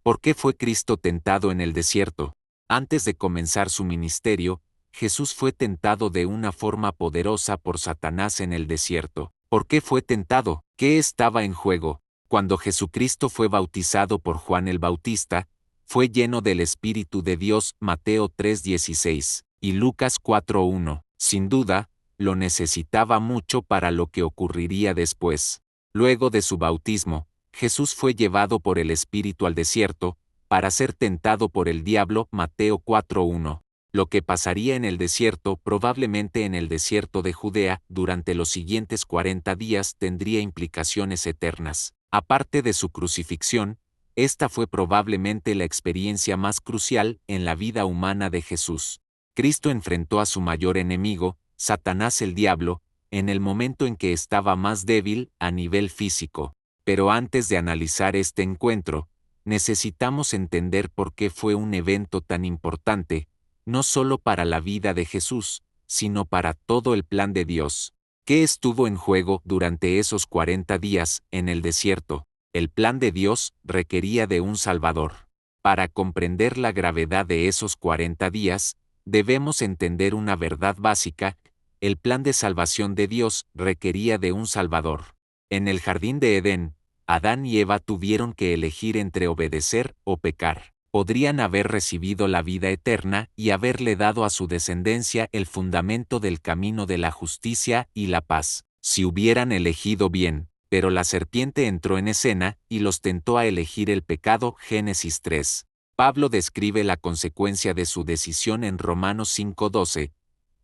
¿Por qué fue Cristo tentado en el desierto? Antes de comenzar su ministerio, Jesús fue tentado de una forma poderosa por Satanás en el desierto. ¿Por qué fue tentado? ¿Qué estaba en juego? Cuando Jesucristo fue bautizado por Juan el Bautista, fue lleno del Espíritu de Dios, Mateo 3:16, y Lucas 4:1. Sin duda, lo necesitaba mucho para lo que ocurriría después. Luego de su bautismo, Jesús fue llevado por el Espíritu al desierto, para ser tentado por el diablo, Mateo 4:1. Lo que pasaría en el desierto, probablemente en el desierto de Judea, durante los siguientes 40 días tendría implicaciones eternas. Aparte de su crucifixión, esta fue probablemente la experiencia más crucial en la vida humana de Jesús. Cristo enfrentó a su mayor enemigo, Satanás el diablo, en el momento en que estaba más débil a nivel físico. Pero antes de analizar este encuentro, necesitamos entender por qué fue un evento tan importante, no solo para la vida de Jesús, sino para todo el plan de Dios. ¿Qué estuvo en juego durante esos 40 días en el desierto? El plan de Dios requería de un Salvador. Para comprender la gravedad de esos 40 días, debemos entender una verdad básica: el plan de salvación de Dios requería de un Salvador. En el jardín de Edén, Adán y Eva tuvieron que elegir entre obedecer o pecar. Podrían haber recibido la vida eterna y haberle dado a su descendencia el fundamento del camino de la justicia y la paz, si hubieran elegido bien, pero la serpiente entró en escena y los tentó a elegir el pecado. Génesis 3. Pablo describe la consecuencia de su decisión en Romanos 5:12,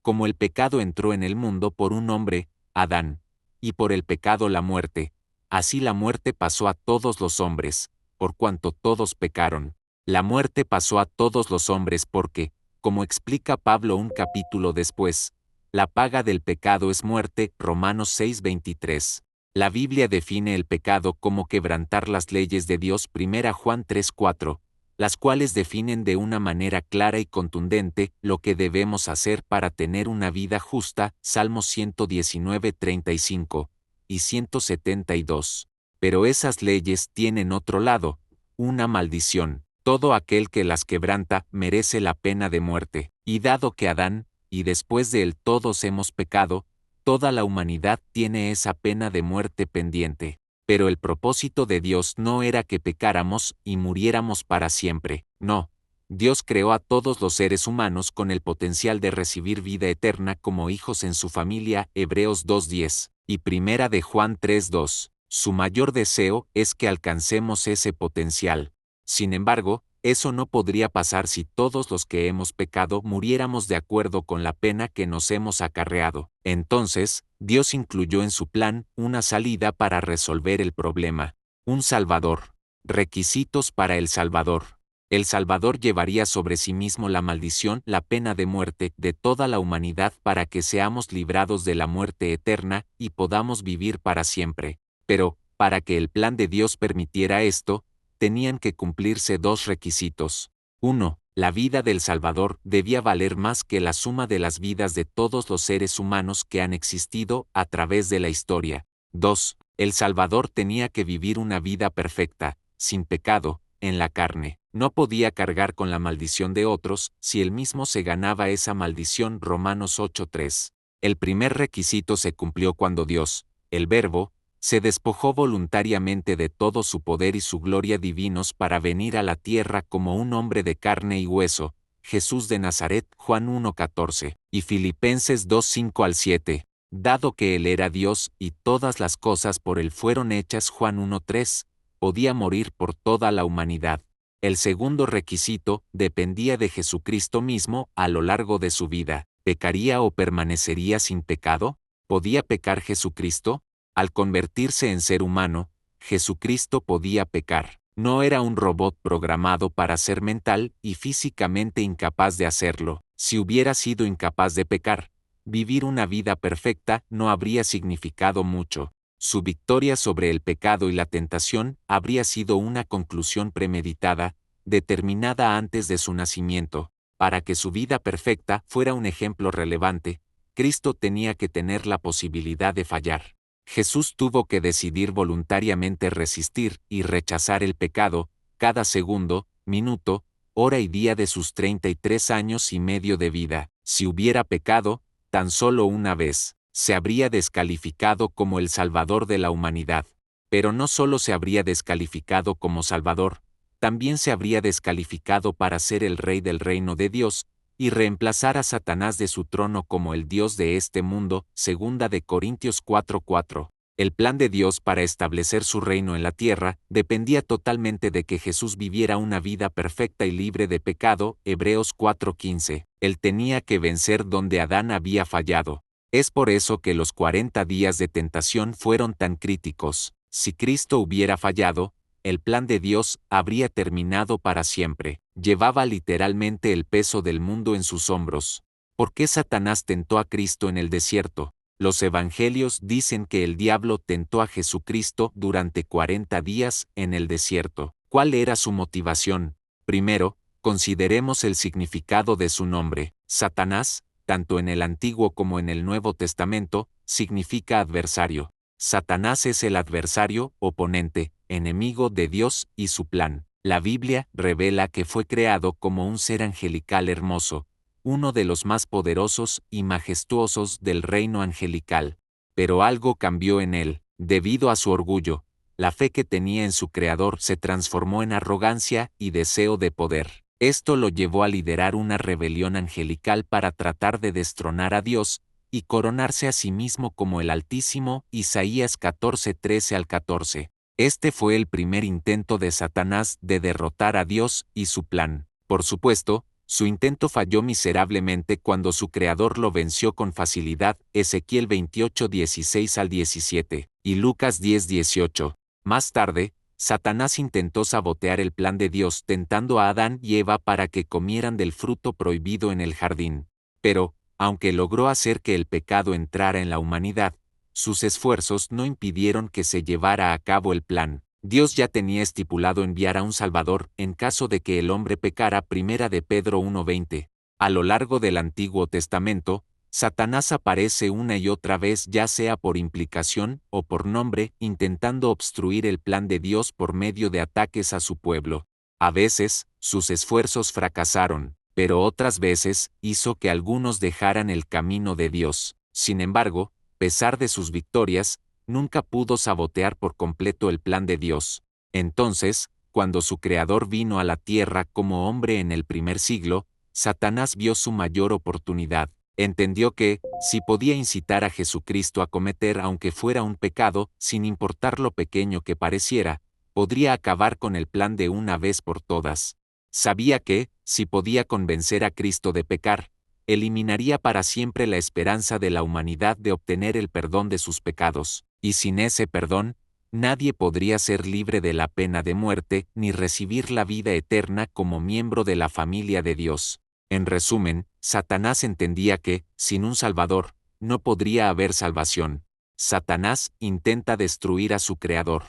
como el pecado entró en el mundo por un hombre, Adán, y por el pecado la muerte, así la muerte pasó a todos los hombres, por cuanto todos pecaron. La muerte pasó a todos los hombres porque, como explica Pablo un capítulo después, la paga del pecado es muerte. Romanos 6:23. La Biblia define el pecado como quebrantar las leyes de Dios. 1 Juan 3:4, las cuales definen de una manera clara y contundente lo que debemos hacer para tener una vida justa. Salmos 119:35 y 172. Pero esas leyes tienen otro lado, una maldición. Todo aquel que las quebranta merece la pena de muerte. Y dado que Adán, y después de él todos hemos pecado, toda la humanidad tiene esa pena de muerte pendiente. Pero el propósito de Dios no era que pecáramos y muriéramos para siempre. No. Dios creó a todos los seres humanos con el potencial de recibir vida eterna como hijos en su familia. Hebreos 2:10 y 1 de Juan 3:2. Su mayor deseo es que alcancemos ese potencial. Sin embargo, eso no podría pasar si todos los que hemos pecado muriéramos de acuerdo con la pena que nos hemos acarreado. Entonces, Dios incluyó en su plan una salida para resolver el problema. Un Salvador. Requisitos para el Salvador. El Salvador llevaría sobre sí mismo la maldición, la pena de muerte, de toda la humanidad para que seamos librados de la muerte eterna y podamos vivir para siempre. Pero, para que el plan de Dios permitiera esto, tenían que cumplirse dos requisitos. 1. La vida del Salvador debía valer más que la suma de las vidas de todos los seres humanos que han existido a través de la historia. 2. El Salvador tenía que vivir una vida perfecta, sin pecado, en la carne. No podía cargar con la maldición de otros si él mismo se ganaba esa maldición. Romanos 8:3. El primer requisito se cumplió cuando Dios, el Verbo, se despojó voluntariamente de todo su poder y su gloria divinos para venir a la tierra como un hombre de carne y hueso, Jesús de Nazaret. Juan 1:14, y Filipenses 2:5-7. Dado que él era Dios y todas las cosas por él fueron hechas. Juan 1:3, podía morir por toda la humanidad. El segundo requisito dependía de Jesucristo mismo a lo largo de su vida. ¿Pecaría o permanecería sin pecado? ¿Podía pecar Jesucristo? Al convertirse en ser humano, Jesucristo podía pecar. No era un robot programado para ser mental y físicamente incapaz de hacerlo. Si hubiera sido incapaz de pecar, vivir una vida perfecta no habría significado mucho. Su victoria sobre el pecado y la tentación habría sido una conclusión premeditada, determinada antes de su nacimiento. Para que su vida perfecta fuera un ejemplo relevante, Cristo tenía que tener la posibilidad de fallar. Jesús tuvo que decidir voluntariamente resistir y rechazar el pecado, cada segundo, minuto, hora y día de sus 33 años y medio de vida. Si hubiera pecado, tan solo una vez, se habría descalificado como el Salvador de la humanidad. Pero no solo se habría descalificado como Salvador, también se habría descalificado para ser el Rey del reino de Dios, y reemplazar a Satanás de su trono como el Dios de este mundo, 2 Corintios 4:4. El plan de Dios para establecer su reino en la tierra dependía totalmente de que Jesús viviera una vida perfecta y libre de pecado, Hebreos 4:15. Él tenía que vencer donde Adán había fallado. Es por eso que los 40 días de tentación fueron tan críticos. Si Cristo hubiera fallado, el plan de Dios habría terminado para siempre. Llevaba literalmente el peso del mundo en sus hombros. ¿Por qué Satanás tentó a Cristo en el desierto? Los evangelios dicen que el diablo tentó a Jesucristo durante 40 días en el desierto. ¿Cuál era su motivación? Primero, consideremos el significado de su nombre. Satanás, tanto en el Antiguo como en el Nuevo Testamento, significa adversario. Satanás es el adversario, oponente, enemigo de Dios y su plan. La Biblia revela que fue creado como un ser angelical hermoso, uno de los más poderosos y majestuosos del reino angelical. Pero algo cambió en él, debido a su orgullo. La fe que tenía en su Creador se transformó en arrogancia y deseo de poder. Esto lo llevó a liderar una rebelión angelical para tratar de destronar a Dios y coronarse a sí mismo como el Altísimo, Isaías 14:13-14. Este fue el primer intento de Satanás de derrotar a Dios y su plan. Por supuesto, su intento falló miserablemente cuando su creador lo venció con facilidad, Ezequiel 28:16-17, y Lucas 10:18. Más tarde, Satanás intentó sabotear el plan de Dios tentando a Adán y Eva para que comieran del fruto prohibido en el jardín. Pero, aunque logró hacer que el pecado entrara en la humanidad, sus esfuerzos no impidieron que se llevara a cabo el plan. Dios ya tenía estipulado enviar a un Salvador en caso de que el hombre pecara. 1 de Pedro 1:20. A lo largo del Antiguo Testamento, Satanás aparece una y otra vez ya sea por implicación o por nombre, intentando obstruir el plan de Dios por medio de ataques a su pueblo. A veces, sus esfuerzos fracasaron, pero otras veces hizo que algunos dejaran el camino de Dios. Sin embargo, a pesar de sus victorias, nunca pudo sabotear por completo el plan de Dios. Entonces, cuando su Creador vino a la tierra como hombre en el primer siglo, Satanás vio su mayor oportunidad. Entendió que, si podía incitar a Jesucristo a cometer aunque fuera un pecado, sin importar lo pequeño que pareciera, podría acabar con el plan de una vez por todas. Sabía que, si podía convencer a Cristo de pecar, eliminaría para siempre la esperanza de la humanidad de obtener el perdón de sus pecados, y sin ese perdón, nadie podría ser libre de la pena de muerte ni recibir la vida eterna como miembro de la familia de Dios. En resumen, Satanás entendía que, sin un Salvador, no podría haber salvación. Satanás intenta destruir a su Creador.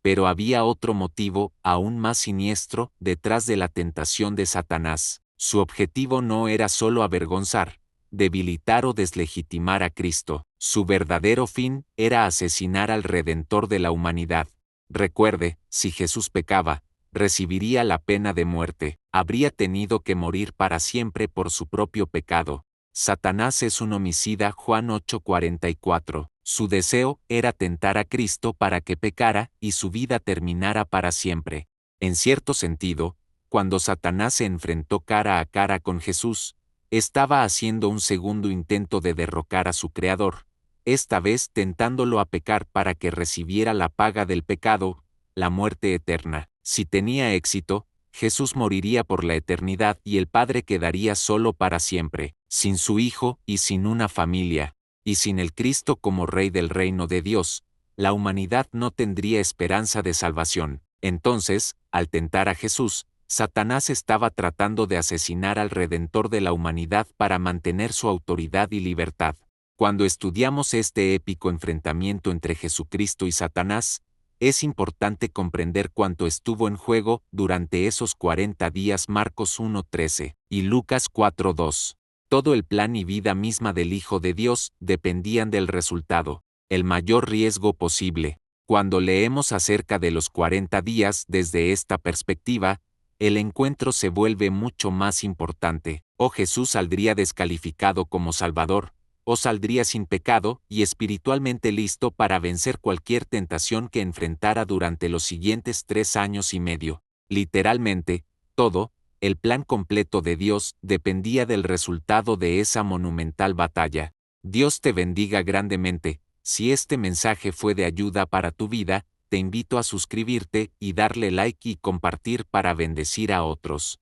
Pero había otro motivo, aún más siniestro, detrás de la tentación de Satanás. Su objetivo no era solo avergonzar, debilitar o deslegitimar a Cristo. Su verdadero fin era asesinar al Redentor de la humanidad. Recuerde, si Jesús pecaba, recibiría la pena de muerte. Habría tenido que morir para siempre por su propio pecado. Satanás es un homicida. Juan 8:44. Su deseo era tentar a Cristo para que pecara y su vida terminara para siempre. En cierto sentido, cuando Satanás se enfrentó cara a cara con Jesús, estaba haciendo un segundo intento de derrocar a su Creador, esta vez tentándolo a pecar para que recibiera la paga del pecado, la muerte eterna. Si tenía éxito, Jesús moriría por la eternidad y el Padre quedaría solo para siempre, sin su Hijo y sin una familia, y sin el Cristo como Rey del reino de Dios, la humanidad no tendría esperanza de salvación. Entonces, al tentar a Jesús, Satanás estaba tratando de asesinar al Redentor de la humanidad para mantener su autoridad y libertad. Cuando estudiamos este épico enfrentamiento entre Jesucristo y Satanás, es importante comprender cuánto estuvo en juego durante esos 40 días. Marcos 1:13 y Lucas 4:2. Todo el plan y vida misma del Hijo de Dios dependían del resultado, el mayor riesgo posible. Cuando leemos acerca de los 40 días desde esta perspectiva, el encuentro se vuelve mucho más importante. O Jesús saldría descalificado como Salvador, o saldría sin pecado y espiritualmente listo para vencer cualquier tentación que enfrentara durante los siguientes 3 años y medio. Literalmente, todo, el plan completo de Dios, dependía del resultado de esa monumental batalla. Dios te bendiga grandemente. Si este mensaje fue de ayuda para tu vida, te invito a suscribirte y darle like y compartir para bendecir a otros.